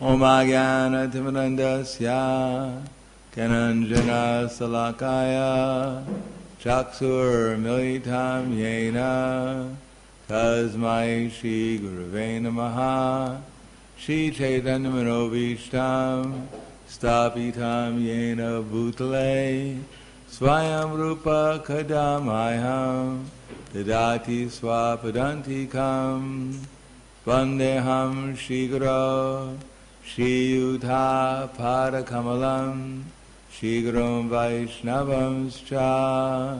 Om Ajnana-timirandasya Kananjana Salakaya Chaksur Militam Yena Tasmai Shri Gurave Namaha Shri Chaitanya Manobhishtam Stapitam Yena Bhutale Swayam Rupa Kadamayam Dadati Swapadantikam Vandeham Shri Guru Shri Yudha Padakamalam Shri Gurum Vaishnavam Scha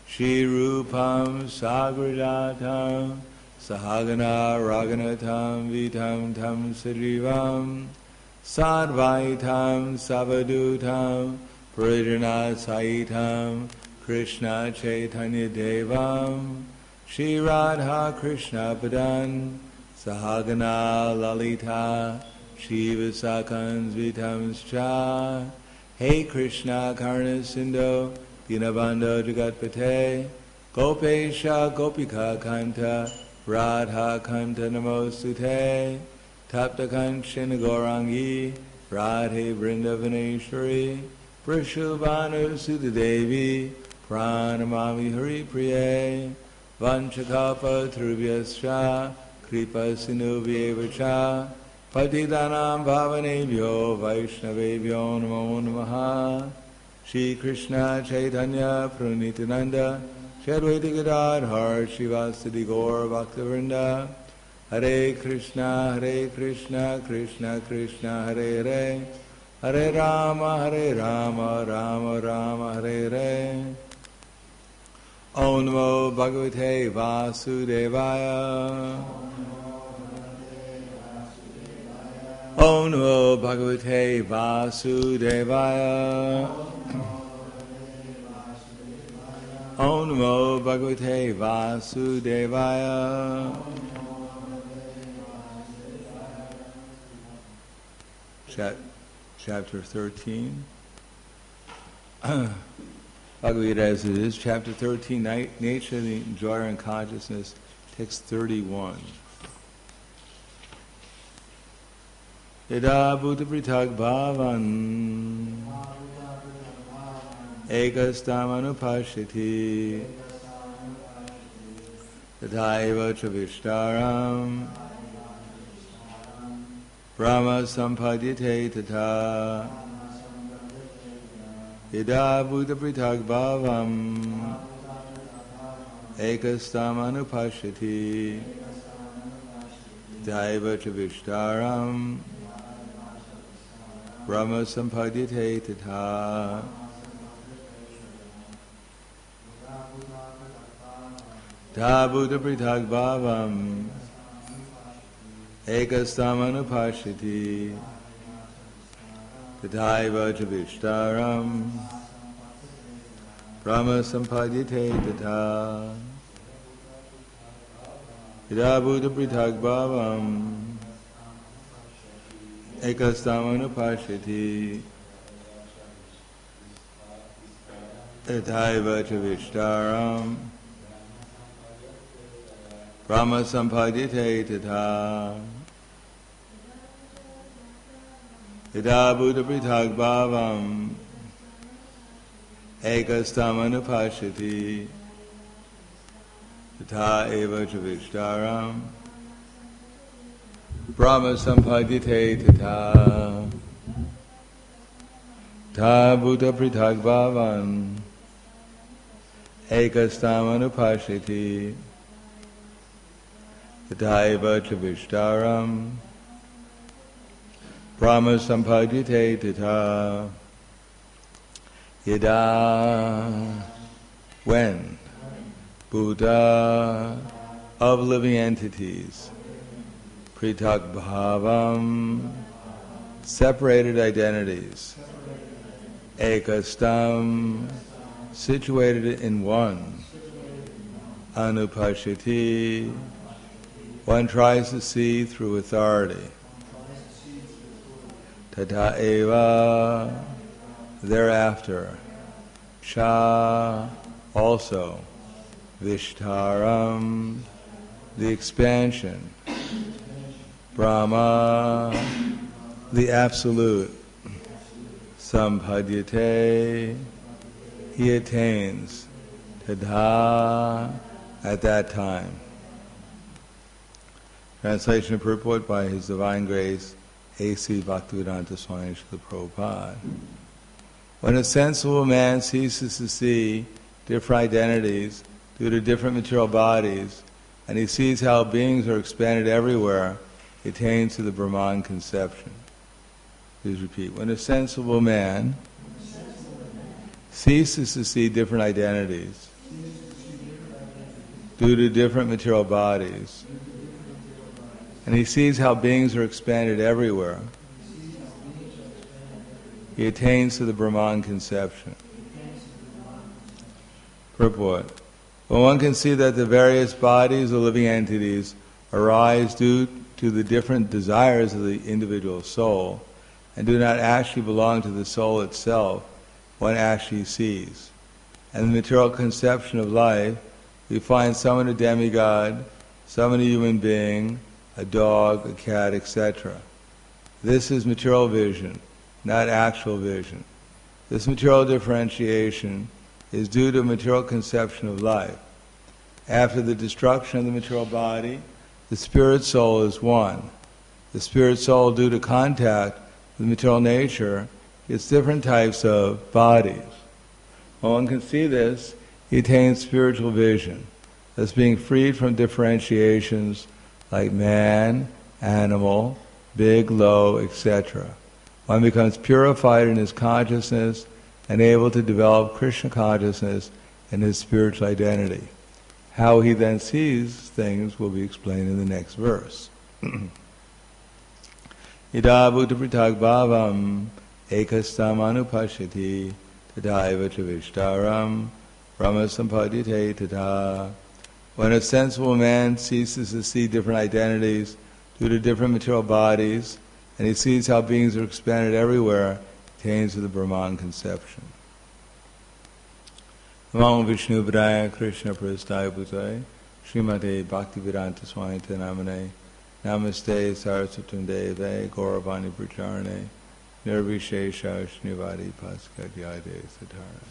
Shri Rupam Sagrajatam Sahagana Raganatam Vitam Tam Sajivam Sadvaitam Savadutam Parijana Saitam Krishna Chaitanya Devam Shri Radha Krishna Padan Sahagana Lalita Shiva Sakans Vitamscha Hey Krishna Karna Sindhu Dinabandha Jagatpate Gopesha Gopika Kanta Radha Kanta Namostute Tapta Kanchan Gaurangi Radhe Vrindavaneshwari Prishubhanu Sudadevi Pranamami Hari Priye Vanchakapa Trubhyascha Kripa Sinubhyevacha Patidanam Bhavanebhyo Vaishnavebhyo Namo Namaha Shri Krishna Chaitanya Pranitananda Shadvaita Gadadhar Shivasadi Gaur Bhaktivinoda Hare Krishna Krishna Krishna Hare Hare Hare Rama Rama Rama Hare Hare Om Namo Bhagavate Vasudevaya Om Namo Bhagavate Vasudevaya Om Namo Bhagavate Vasudevaya Chapter 13 Bhagavad Gita as it is, Chapter 13, Nature of the Enjoyer and Consciousness, text 31. Yadā bhūta-pṛthag-bhāvam eka-stham anupaśyati tadā vistāraṁ brahma sampadyate tata yadā bhūta-pṛthag-bhāvam eka-stham anupaśyati tadā vistāraṁ brahma sampadyate tata tadā bhūta-pṛthag-bhāvam eka-stham anupaśyati tathaiva ca vistāraṁ brahma sampadyate tata yadā bhūta-pṛthag-bhāvam eka-stham anupaśyati tathaiva ca vistāraṁ brahma sampadyate tata yadā bhūta-pṛthag-bhāvam eka-stham anupaśyati tata eva ca vistāraṁ brahma sampadyate tata tata bhūta-pṛthag-bhāvam eka-stham anupaśyati tathaiva ca vistāraṁ brahma sampadyate tata yadā when bhūta of living entities pṛthag-bhāvam separated identities eka-stham situated in one anupaśyati one tries to see through authority. Tata eva, thereafter. Cha, also. Vistāraṁ, the expansion. Brahma, the Absolute, sampadyate, he attains, tadā, at that time. Translation of purport by His Divine Grace, A.C. Bhagavad-Gita Swami Prabhupad. When a sensible man ceases to see different identities due to different material bodies, and he sees how beings are expanded everywhere, he attains to the Brahman conception. Please repeat. When a sensible man ceases to see different identities due to different material bodies, and he sees how beings are expanded everywhere, he attains to the Brahman conception. Purport. When one can see that the various bodies of living entities arise due to the different desires of the individual soul, and do not actually belong to the soul itself, one actually sees. And the material conception of life, we find someone a demigod, someone a human being, a dog, a cat, etc. This is material vision, not actual vision. This material differentiation is due to material conception of life. After the destruction of the material body, the spirit soul is one. The spirit soul, due to contact with material nature, gets different types of bodies. When one can see this, he attains spiritual vision, thus being freed from differentiations like man, animal, big, low, etc. One becomes purified in his consciousness and able to develop Krishna consciousness and his spiritual identity. How he then sees things will be explained in the next verse. Yadā bhūta-pṛthag-bhāvam eka-stham anupaśyati tadā vistāraṁ brahma sampadyate tadā. When a sensible man ceases to see different identities due to different material bodies, and he sees how beings are expanded everywhere, he attains to the Brahman conception. Namo Vishnu Padaya Krishna Prasthaya Bhutaya Srimate Bhaktivedanta Swami Namane Namaste Saraswatam Deve Gauravani Pracharane Nirvishesha Shnivadi Paskadyade Satara.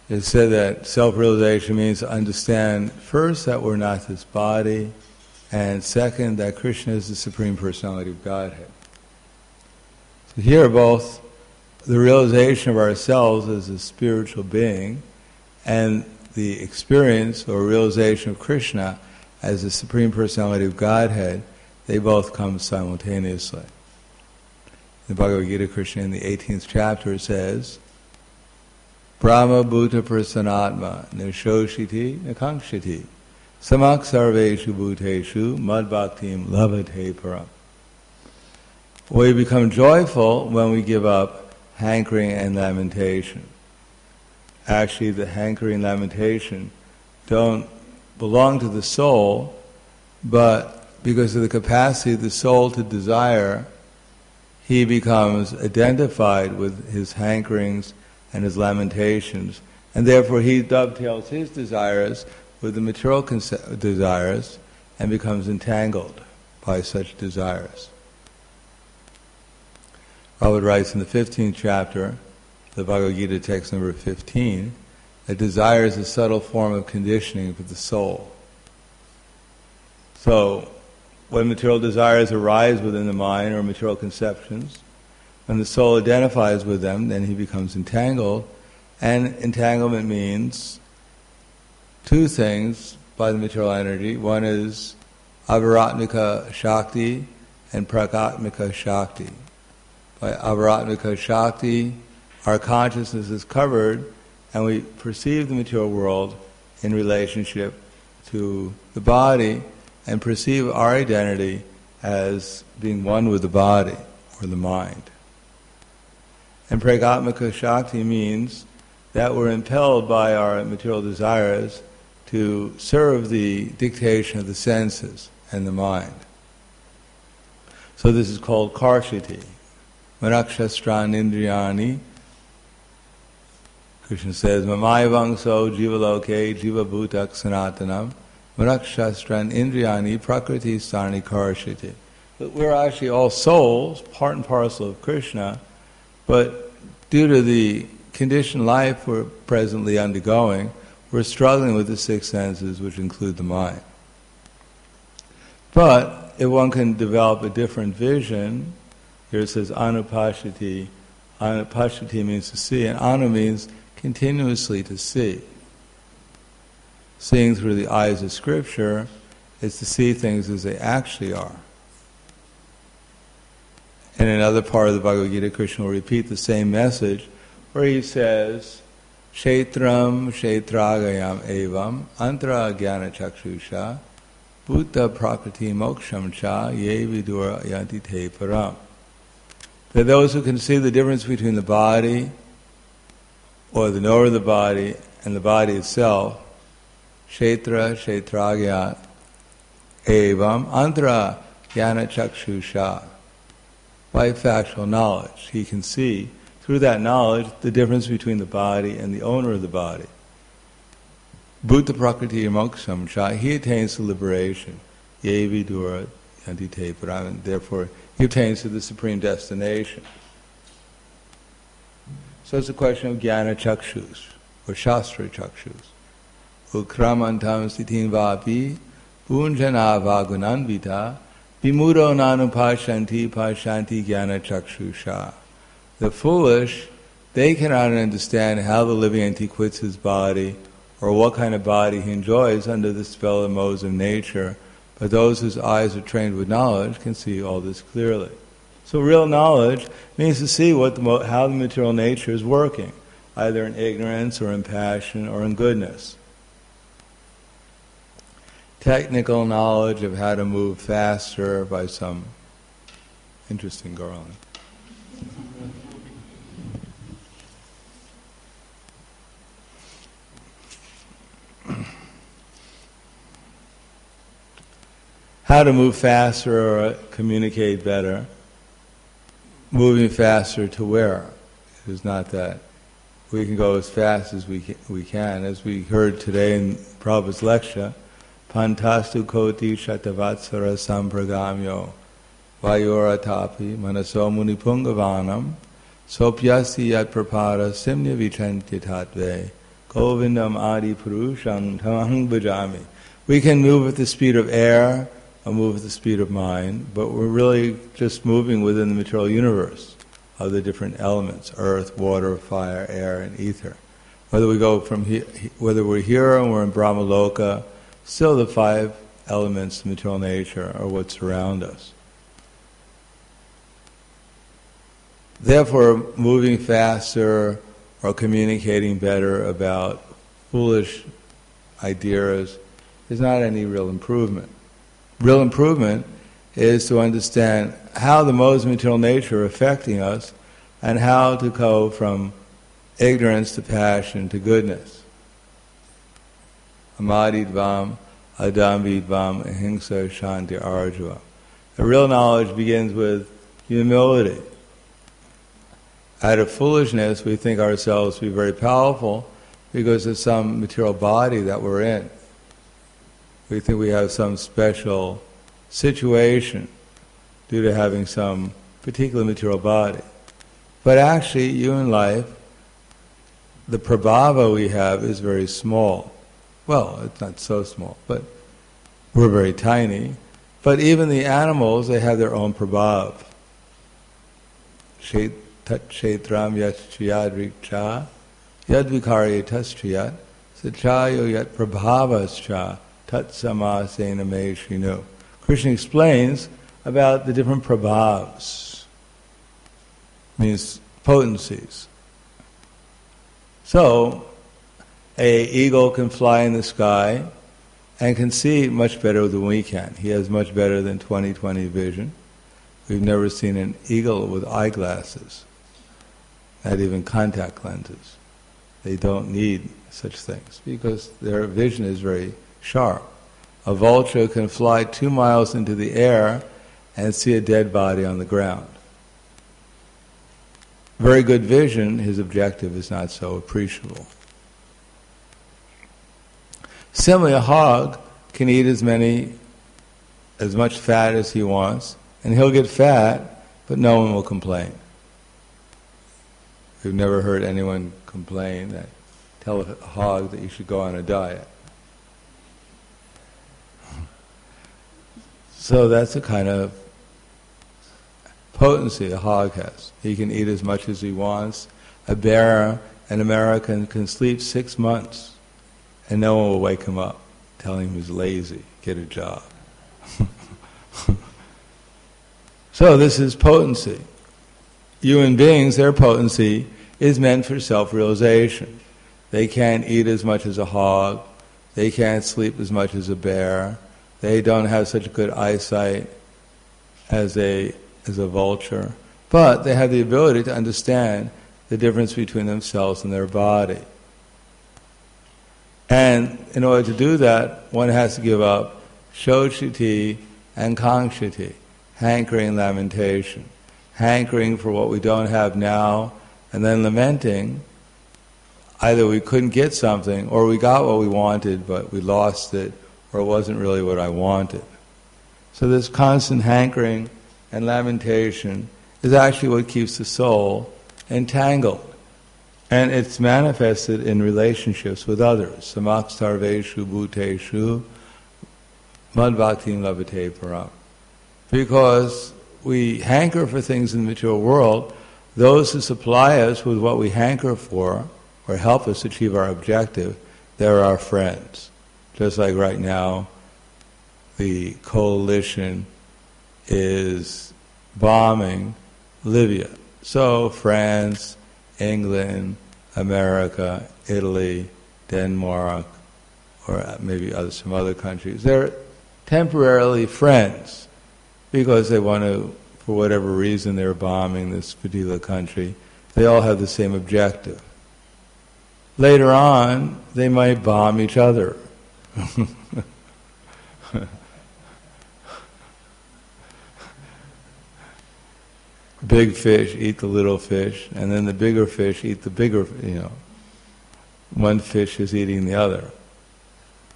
It's said that self-realization means to understand first that we're not this body, and second that Krishna is the Supreme Personality of Godhead. So here both the realization of ourselves as a spiritual being and the experience or realization of Krishna as the Supreme Personality of Godhead, they both come simultaneously. The Bhagavad Gita, Krishna in the 18th chapter says, Brahma bhūta-pṛthag-bhāvam nishoshiti nakankshiti samak sarveshu bhuteshu mad bhaktim lavate param. We become joyful when we give up hankering and lamentation. Actually, the hankering and lamentation don't belong to the soul, but because of the capacity of the soul to desire, he becomes identified with his hankerings and his lamentations, and therefore he dovetails his desires with the material desires and becomes entangled by such desires. Prabhupada writes in the 15th chapter, the Bhagavad Gita text number 15, that desire is a subtle form of conditioning for the soul. So, when material desires arise within the mind or material conceptions, when the soul identifies with them, then he becomes entangled. And entanglement means two things by the material energy. One is avaratmika shakti and prakatmika shakti. By avaratmika shakti, our consciousness is covered and we perceive the material world in relationship to the body and perceive our identity as being one with the body or the mind. And pragatmika shakti means that we're impelled by our material desires to serve the dictation of the senses and the mind. So this is called karshiti. Manakshastran indriyani Krishna says, Mamaya vangso jivaloke jiva bhutak sanatanam manakshastran indriyani prakriti sarni karshiti. But we're actually all souls, part and parcel of Krishna, but due to the conditioned life we're presently undergoing, we're struggling with the six senses, which include the mind. But if one can develop a different vision, here it says anupaśyati. Anupaśyati means to see, and anu means continuously to see. Seeing through the eyes of Scripture is to see things as they actually are. In another part of the Bhagavad Gita, Krishna will repeat the same message, where he says, Kshetram kshetragayam evam antara jnana chakshusha bhūta-pṛthag-bhāvam cha ye vidura yanti te param. That those who can see the difference between the body, or the knower of the body, and the body itself, kshetra kshetragya evam antara jnana chakshusha. By factual knowledge, he can see, through that knowledge, the difference between the body and the owner of the body. Bhūta-pṛthag-bhāvam cha, he attains to liberation. Ye vidura yanti te param. Therefore, he attains to the supreme destination. So it's a question of jnana chakshus, or shastra chakshus. Ukramantam stitin vapi punjana vagunanvita vimudo nanupaśyanti paśyanti jnana chakshusha. The foolish, they cannot understand how the living entity quits his body, or what kind of body he enjoys under the spell of the modes of nature, but those whose eyes are trained with knowledge can see all this clearly. So real knowledge means to see how the material nature is working, either in ignorance or in passion or in goodness. Technical knowledge of how to move faster by some interesting garland. How to move faster or communicate better. Moving faster to where? It is not that we can go as fast as we can. As we heard today in Prabhupada's lecture, Pantastu koti shatavatsara sampragamyo vayoratapi manaso munipungavanam sopyasi yat prapada simnya vichanti tatve govindam adi purusham tamahang bhajami. We can move at the speed of air, or move at the speed of mind, but we're really just moving within the material universe of the different elements: earth, water, fire, air, and ether. Whether we go from here, whether we're here and we're in Brahma Loka, still the five elements of material nature are what surround us. Therefore, moving faster or communicating better about foolish ideas is not any real improvement. Real improvement is to understand how the modes of material nature are affecting us and how to go from ignorance to passion to goodness. Amadidvam, adamvidvam, ahimsa, shanti, arjava. The real knowledge begins with humility. Out of foolishness, we think ourselves to be very powerful because of some material body that we're in. We think we have some special situation due to having some particular material body. But actually, human life, the prabhava we have is very small. Well, it's not so small, but we're very tiny. But even the animals, they have their own prabhav. Tat kshetram yaschiyadrikcha yadvikarya taschiyat sachayo yat prabhavascha tat samasena me shrinu. Krishna explains about the different prabhavs, means potencies. So, an eagle can fly in the sky and can see much better than we can. He has much better than 20/20 vision. We've never seen an eagle with eyeglasses, not even contact lenses. They don't need such things because their vision is very sharp. A vulture can fly 2 miles into the air and see a dead body on the ground. very good vision, his objective is not so appreciable. Similarly, a hog can eat as much fat as he wants, and he'll get fat, but no one will complain. We've never heard anyone complain tell a hog that you should go on a diet. So that's the kind of potency a hog has. He can eat as much as he wants. A bear, an American, can sleep 6 months and no one will wake him up, telling him he's lazy, get a job. So this is potency. Human beings, their potency is meant for self-realization. They can't eat as much as a hog. They can't sleep as much as a bear. They don't have such good eyesight as a vulture. But they have the ability to understand the difference between themselves and their body. And in order to do that, one has to give up shochiti and kangshiti, hankering, lamentation. Hankering for what we don't have now, and then lamenting, either we couldn't get something, or we got what we wanted, but we lost it, or it wasn't really what I wanted. So this constant hankering and lamentation is actually what keeps the soul entangled. And it's manifested in relationships with others. Samak-sarveshu bhuteshu madbhaktim labhate param. Because we hanker for things in the material world, those who supply us with what we hanker for, or help us achieve our objective, they're our friends. Just like right now, the coalition is bombing Libya. So France, England, America, Italy, Denmark, or maybe some other countries, they're temporarily friends because they want to, for whatever reason, they're bombing this particular country. They all have the same objective. Later on, they might bomb each other. Big fish eat the little fish, and then the bigger fish eat the bigger, one fish is eating the other.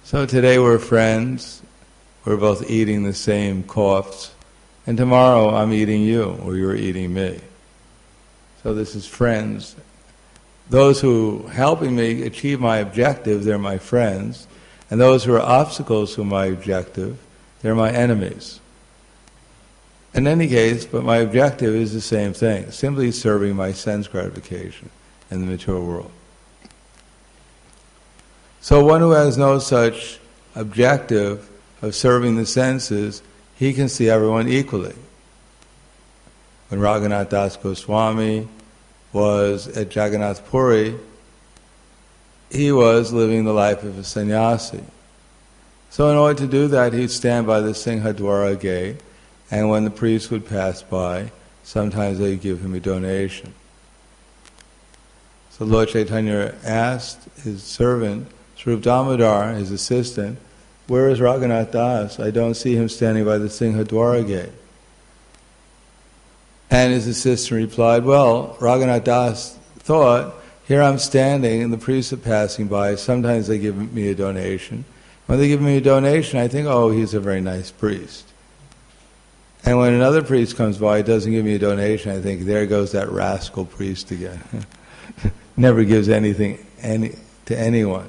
So today we're friends, we're both eating the same coughs, and tomorrow I'm eating you, or you're eating me. So this is friends. Those who are helping me achieve my objective, they're my friends, and those who are obstacles to my objective, they're my enemies. In any case, but my objective is the same thing, simply serving my sense gratification in the material world. So one who has no such objective of serving the senses, he can see everyone equally. When Prahladananda Swami was at Jagannath Puri, he was living the life of a sannyasi. So in order to do that, he'd stand by the Singhadwara gate, and when the priest would pass by, sometimes they'd give him a donation. So Lord Chaitanya asked his servant, Swarup Damodar, his assistant, "Where is Raghunath Das? I don't see him standing by the Singhadwara gate." And his assistant replied, "Well, Raghunath Das thought, here I'm standing and the priests are passing by, sometimes they give me a donation. When they give me a donation, I think, oh, he's a very nice priest. And when another priest comes by, doesn't give me a donation, I think, there goes that rascal priest again. Never gives anything to anyone."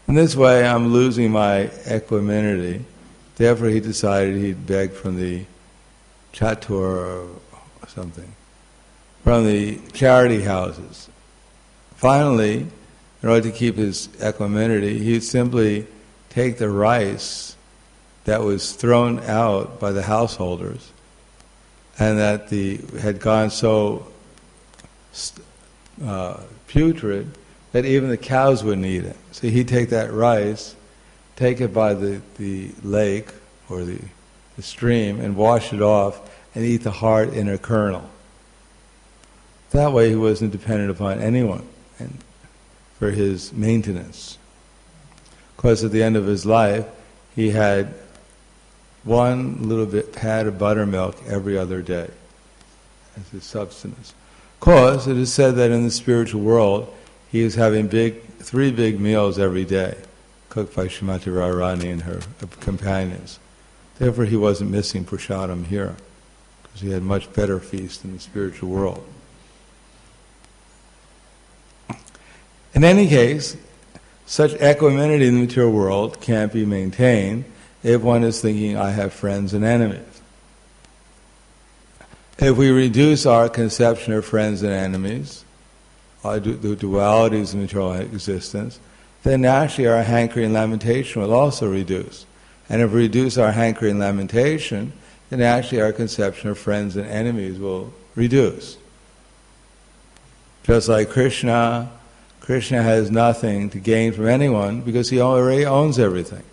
In this way, I'm losing my equanimity. Therefore, he decided he'd beg from the chatur or something, from the charity houses. Finally, in order to keep his equanimity, he'd simply take the rice that was thrown out by the householders and that had gone so putrid that even the cows wouldn't eat it. So he'd take that rice, take it by the lake or the stream and wash it off and eat the hard inner kernel. That way he wasn't dependent upon anyone for his maintenance. Of course, at the end of his life, he had one little bit pad of buttermilk every other day. as his substance. Because it is said that in the spiritual world, he is having three big meals every day, cooked by Srimati Radharani and her companions. Therefore, he wasn't missing prasadam here, because he had much better feast in the spiritual world. In any case, such equanimity in the material world can't be maintained if one is thinking, I have friends and enemies. If we reduce our conception of friends and enemies, the dualities of material existence, then naturally our hankering and lamentation will also reduce. And if we reduce our hankering and lamentation, then actually our conception of friends and enemies will reduce. Just like Krishna has nothing to gain from anyone because he already owns everything.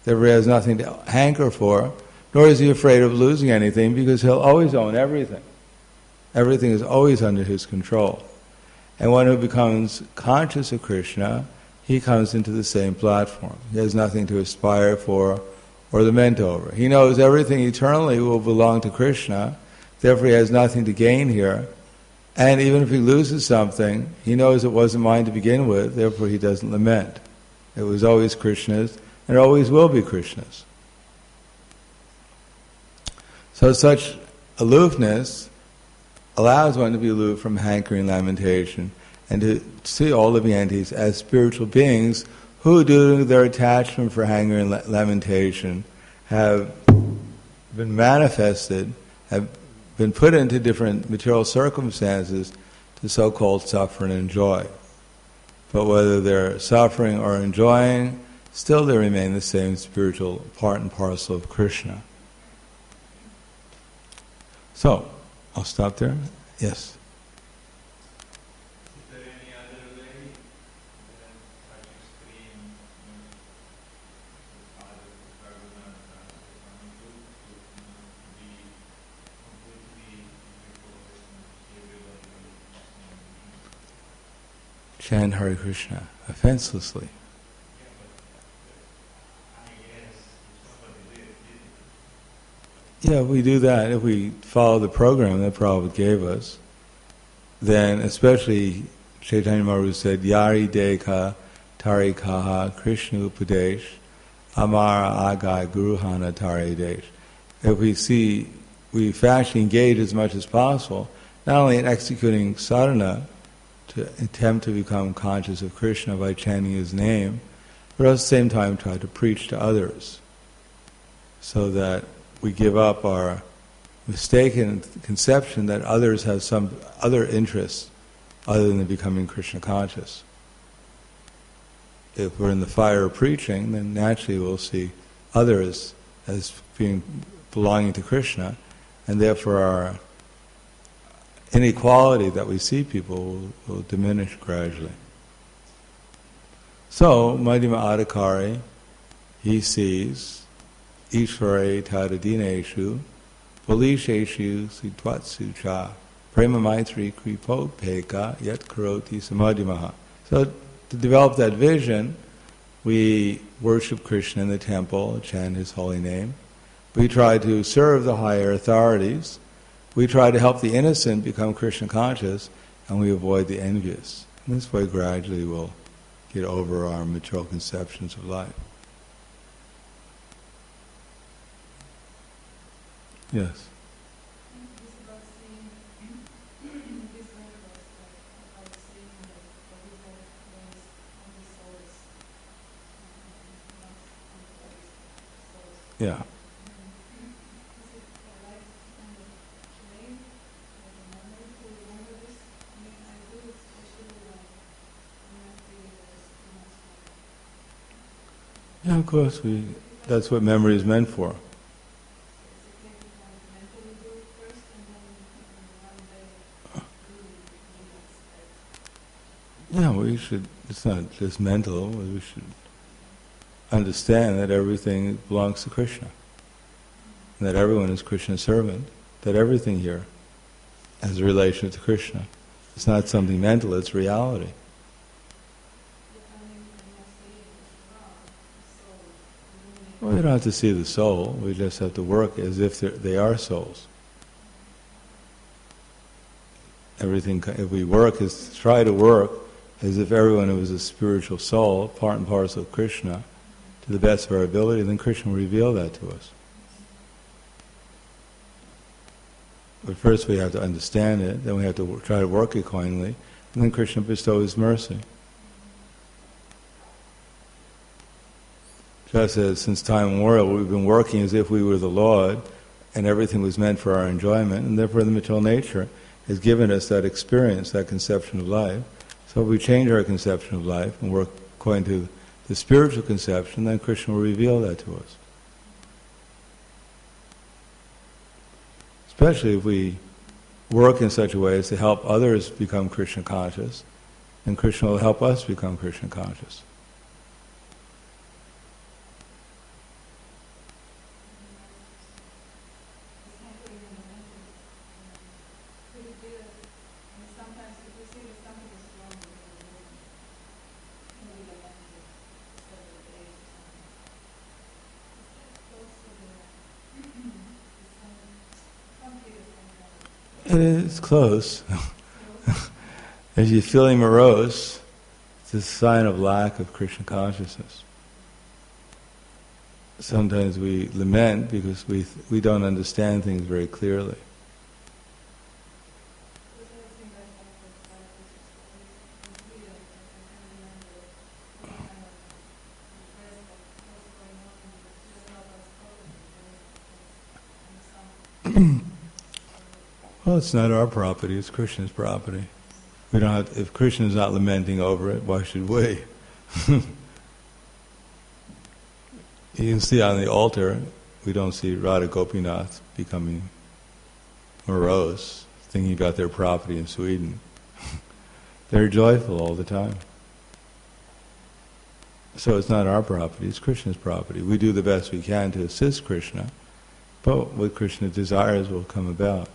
Therefore he has nothing to hanker for, nor is he afraid of losing anything because he'll always own everything. Everything is always under his control. And one who becomes conscious of Krishna, he comes into the same platform. He has nothing to aspire for or lament over. He knows everything eternally will belong to Krishna, therefore he has nothing to gain here. And even if he loses something, he knows it wasn't mine to begin with, therefore he doesn't lament. It was always Krishna's, and it always will be Krishna's. So such aloofness allows one to be aloof from hankering and lamentation, and to see all living entities as spiritual beings who, due to their attachment for hankering and lamentation, have been manifested, have been put into different material circumstances to so-called suffer and enjoy. But whether they're suffering or enjoying, still they remain the same spiritual part and parcel of Krishna. So, I'll stop there. Yes? Is there any other way than such extreme Prahladananda Swami to be completely Chant Hare Krishna offenselessly. Yeah, we do that. If we follow the program that Prabhupada gave us, then especially Chaitanya Mahaprabhu said, Yari Deka Tari Kaha Krishna Upadesh Amara Agai Guruhana Tari Desh. If we actually engage as much as possible, not only in executing sadhana, to attempt to become conscious of Krishna by chanting his name, but at the same time try to preach to others, so that we give up our mistaken conception that others have some other interests other than becoming Krishna conscious. If we're in the fire of preaching, then naturally we'll see others as belonging to Krishna, and therefore our inequality that we see people will diminish gradually. So, Madhyama Adhikari, he sees Ishvare Tadadineshu, Balisheshu Sitwatsu Cha, Prema Maitri Kripo Peka Yat Karoti Samadhimaha. So, to develop that vision, we worship Krishna in the temple, chant his holy name. We try to serve the higher authorities. We try to help the innocent become Krishna conscious, and we avoid the envious. And this way gradually we'll get over our material conceptions of life. Yes? Yeah. Yeah, of course, that's what memory is meant for. Yeah, it's not just mental, we should understand that everything belongs to Krishna, and that everyone is Krishna's servant, that everything here has a relation to Krishna. It's not something mental, it's reality. Well, we don't have to see the soul, we just have to work as if they are souls. Everything, if we work, is try to work as if everyone was a spiritual soul, part and parcel of Krishna, to the best of our ability, then Krishna will reveal that to us. But first we have to understand it, then we have to try to work accordingly, and then Krishna bestows His mercy. Just as since time immemorial we've been working as if we were the Lord, and everything was meant for our enjoyment, and therefore the material nature has given us that experience, that conception of life. So if we change our conception of life and work according to the spiritual conception, then Krishna will reveal that to us. Especially if we work in such a way as to help others become Krishna conscious, then Krishna will help us become Krishna conscious. It is close. If you're feeling morose, it's a sign of lack of Krishna consciousness. Sometimes we lament because we don't understand things very clearly. Well, it's not our property, it's Krishna's property. We don't have to, if Krishna is not lamenting over it, why should we? You can see on the altar, we don't see Radha Gopinath becoming morose, thinking about their property in Sweden. They're joyful all the time. So it's not our property, it's Krishna's property. We do the best we can to assist Krishna, but what Krishna desires will come about.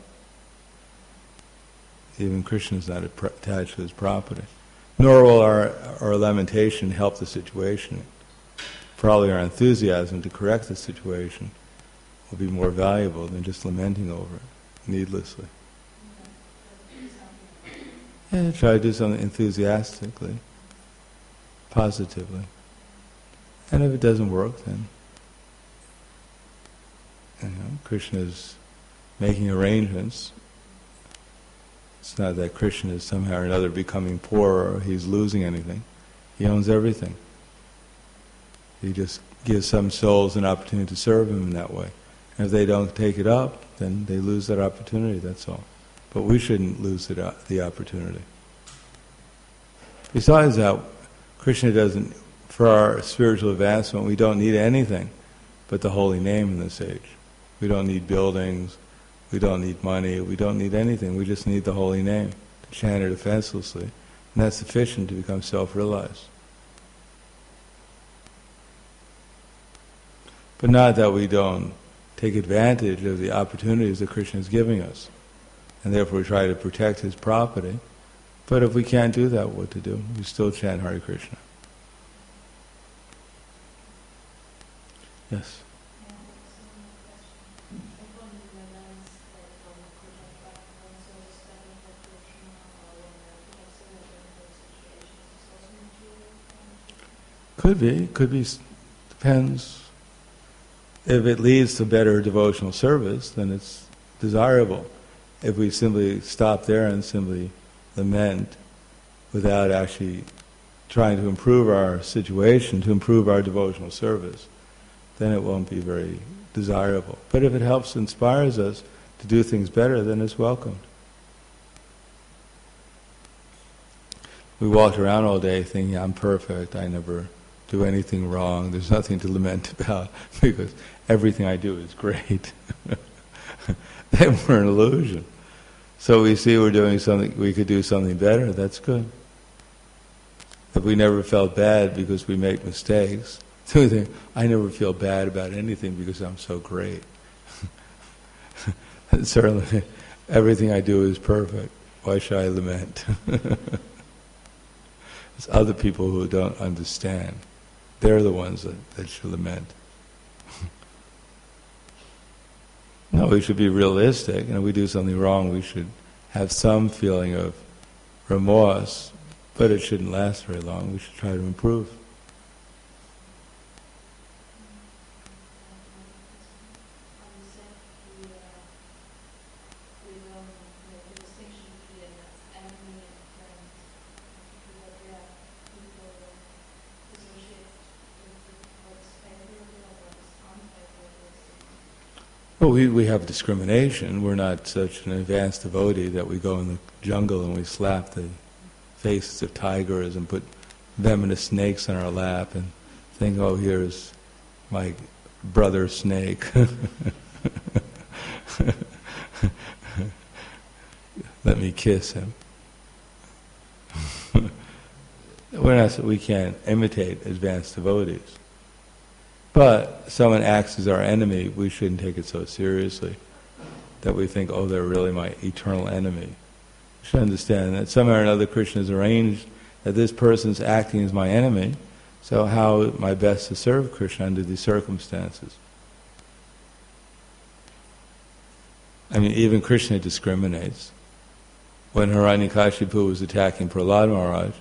Even Krishna is not attached to his property. Nor will our lamentation help the situation. Probably our enthusiasm to correct the situation will be more valuable than just lamenting over it needlessly. Yeah, try to do something enthusiastically, positively. And if it doesn't work, then Krishna is making arrangements. It's not that Krishna is somehow or another becoming poor or he's losing anything. He owns everything. He just gives some souls an opportunity to serve him in that way. And if they don't take it up, then they lose that opportunity, that's all. But we shouldn't lose the opportunity. Besides that, Krishna doesn't, for our spiritual advancement, we don't need anything but the holy name in this age. We don't need buildings, we don't need money, we don't need anything. We just need the holy name to chant it offenselessly. And that's sufficient to become self-realized. But not that we don't take advantage of the opportunities that Krishna is giving us, and therefore try to protect his property. But if we can't do that, what to do? We still chant Hare Krishna. Yes? Could be, depends. If it leads to better devotional service, then it's desirable. If we simply stop there and simply lament without actually trying to improve our situation, to improve our devotional service, then it won't be very desirable. But if it helps, inspires us to do things better, then it's welcomed. We walked around all day thinking, I'm perfect, I never do anything wrong, there's nothing to lament about, because everything I do is great. Then we're an illusion. So we see we're doing something, we could do something better, that's good. If we never felt bad because we make mistakes, so we think, I never feel bad about anything because I'm so great. And certainly, everything I do is perfect. Why should I lament? It's other people who don't understand. They're the ones that should lament. No, we should be realistic, and if we do something wrong, we should have some feeling of remorse, but it shouldn't last very long. We should try to improve. Well, we have discrimination. We're not such an advanced devotee that we go in the jungle and we slap the faces of tigers and put venomous snakes on our lap and think, oh, here's my brother snake. Let me kiss him. We can't imitate advanced devotees. But someone acts as our enemy, we shouldn't take it so seriously that we think, oh, they're really my eternal enemy. We should understand that somehow or another Krishna has arranged that this person's acting as my enemy, so how am I best to serve Krishna under these circumstances? I mean, even Krishna discriminates. When Hiranyakashipu was attacking Prahlad Maharaj,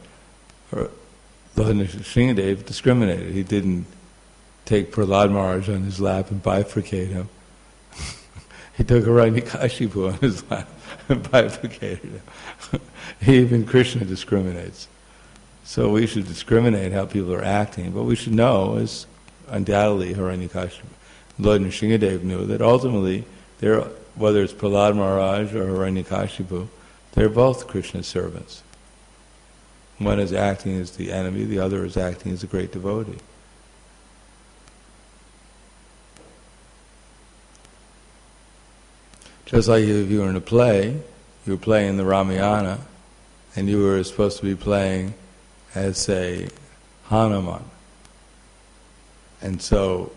Lord Nrsimhadev discriminated. He didn't take Prahlad Maharaj on his lap and bifurcate him. He took Hiranyakashipu on his lap and bifurcated him. Even Krishna discriminates. So we should discriminate how people are acting, but we should know, as undoubtedly Hiranyakashipu, Lord Nrsimhadev knew, that ultimately, whether it's Prahlad Maharaj or Hiranyakashipu, they're both Krishna's servants. One is acting as the enemy, the other is acting as a great devotee. Just like if you were in a play, you were playing the Ramayana, and you were supposed to be playing as, say, Hanuman. And so,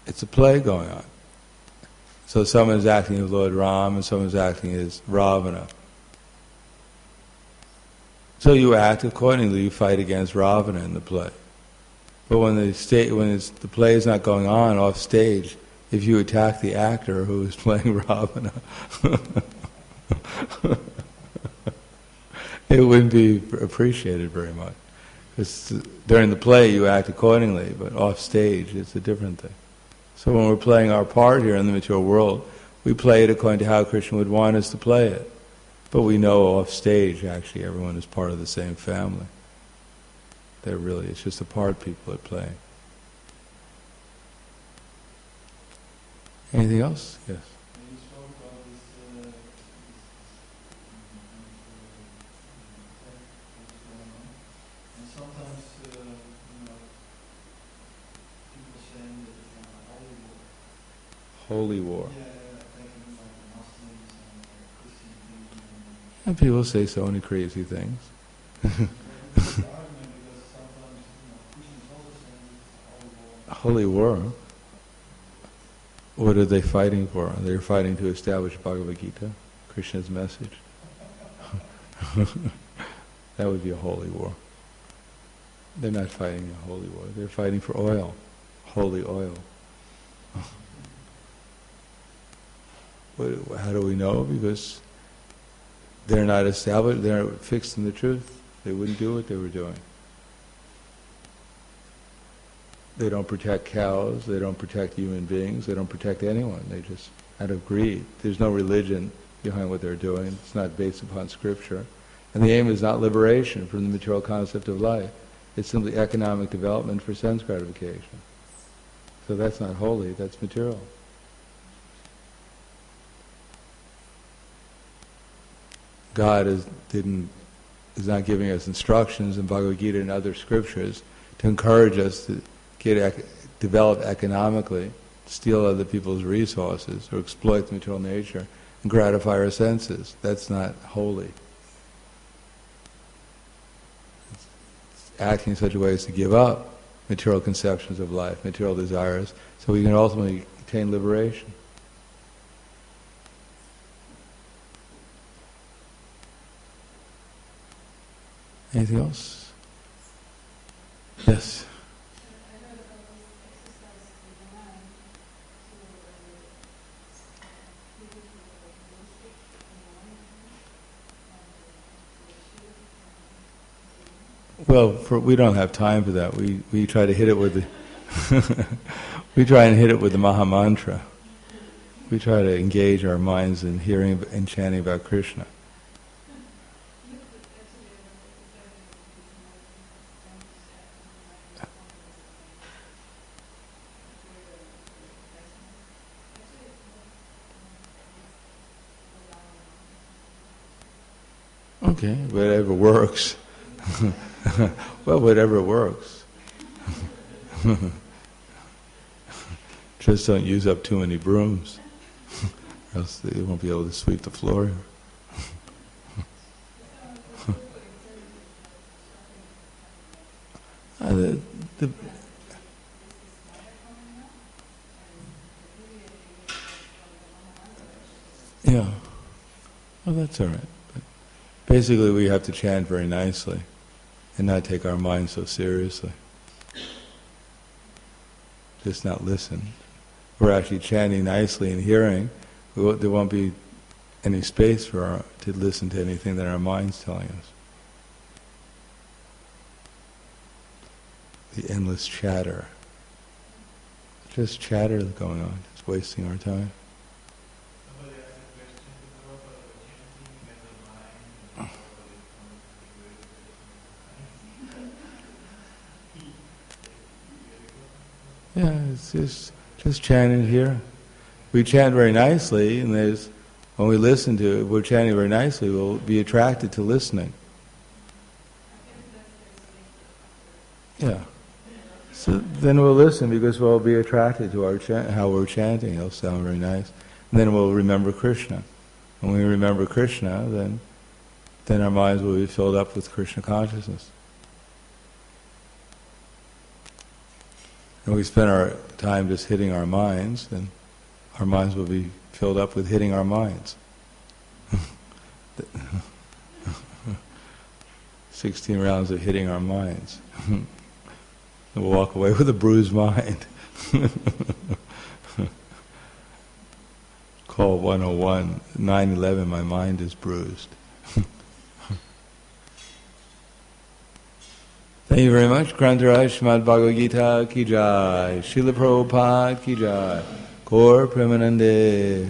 it's a play going on. So someone is acting as Lord Ram, and someone is acting as Ravana. So you act accordingly, you fight against Ravana in the play. But when the play is not going on off stage, if you attack the actor who is playing Ravana, it wouldn't be appreciated very much. Because during the play you act accordingly, but off stage it's a different thing. So when we're playing our part here in the material world, we play it according to how Krishna would want us to play it. But we know off stage, actually, everyone is part of the same family. It's just a part people are playing. Anything else? Yes. You spoke about this, and sometimes, people saying that it's not a holy war. Holy war. Yeah, attacking like the Muslims and Christian people. And people say so many crazy things. There's an argument because sometimes, Christians also saying it's a holy war. Holy war? What are they fighting for? They're fighting to establish Bhagavad Gita, Krishna's message. That would be a holy war. They're not fighting a holy war. They're fighting for oil, holy oil. How do we know? Because they're not established, they're fixed in the truth. They wouldn't do what they were doing. They don't protect cows, they don't protect human beings, they don't protect anyone. They just, out of greed. There's no religion behind what they're doing. It's not based upon scripture. And the aim is not liberation from the material concept of life. It's simply economic development for sense gratification. So that's not holy, that's material. God is not giving us instructions in Bhagavad Gita and other scriptures to encourage us to develop economically, steal other people's resources, or exploit the material nature and gratify our senses. That's not holy. It's acting in such a way as to give up material conceptions of life, material desires, so we can ultimately attain liberation. Anything else? Yes. Well, we don't have time for that. We try to hit it with the we try and hit it with the Maha Mantra. We try to engage our minds in hearing and chanting about Krishna. Okay, whatever works. Well, whatever works. Just don't use up too many brooms, or else they won't be able to sweep the floor. Yeah. Well, that's all right. But basically, we have to chant very nicely and not take our mind so seriously. Just not listen. We're actually chanting nicely and hearing. There won't be any space to listen to anything that our mind's telling us. The endless chatter. Just chatter going on, just wasting our time. Yeah, it's just chanting here. We chant very nicely, and when we listen to it, we're chanting very nicely, we'll be attracted to listening. Yeah. So then we'll listen because we'll be attracted to how we're chanting. It'll sound very nice. And then we'll remember Krishna. When we remember Krishna, then our minds will be filled up with Krishna consciousness. And we spend our time just hitting our minds, then our minds will be filled up with hitting our minds. 16 rounds of hitting our minds. And we'll walk away with a bruised mind. Call 101, 9/11, my mind is bruised. Thank you very much. Grantaraj Srimad Bhagavad-gītā ki jai. Srila Prabhupad ki jai. Gaur Premanande.